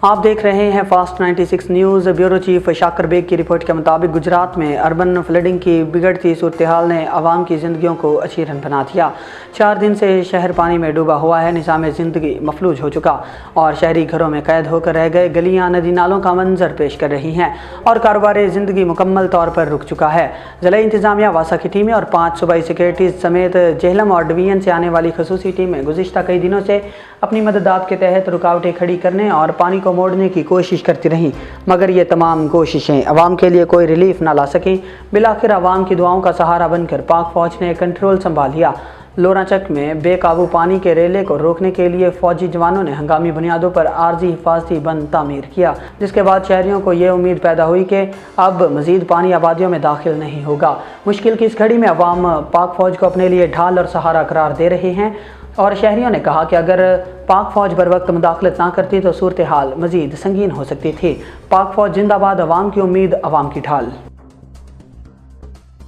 آپ دیکھ رہے ہیں فاسٹ 96 نیوز۔ بیورو چیف شاکر بیگ کی رپورٹ کے مطابق گجرات میں اربن فلڈنگ کی بگڑتی صورتحال نے عوام کی زندگیوں کو اچھیرن بنا دیا۔ 4 دن سے شہر پانی میں ڈوبا ہوا ہے، نظام زندگی مفلوج ہو چکا اور شہری گھروں میں قید ہو کر رہ گئے۔ گلیاں ندی نالوں کا منظر پیش کر رہی ہیں اور کاروبار زندگی مکمل طور پر رک چکا ہے۔ ضلعی انتظامیہ، واسا کی ٹیمیں اور 5 صوبائی سیکریٹریز سمیت جہلم اور ڈویژن سے آنے والی خصوصی ٹیمیں گزشتہ کئی دنوں سے اپنی مددات کے تحت رکاوٹیں کھڑی کرنے اور پانی کو موڑنے کی کوشش کرتی رہیں، مگر یہ تمام کوششیں عوام کے لیے کوئی ریلیف نہ لا سکیں۔ بالآخر عوام کی دعاؤں کا سہارا بن کر پاک فوج نے کنٹرول سنبھال لیا۔ لوراچک میں بے قابو پانی کے ریلے کو روکنے کے لیے فوجی جوانوں نے ہنگامی بنیادوں پر عارضی حفاظتی بند تعمیر کیا، جس کے بعد شہریوں کو یہ امید پیدا ہوئی کہ اب مزید پانی آبادیوں میں داخل نہیں ہوگا۔ مشکل کی اس گھڑی میں عوام پاک فوج کو اپنے لیے ڈھال اور سہارا قرار دے رہے ہیں اور شہریوں نے کہا کہ اگر پاک فوج بر وقت مداخلت نہ کرتی تو صورتحال مزید سنگین ہو سکتی تھی۔ پاک فوج زندہ باد، عوام کی امید، عوام کی ڈھال۔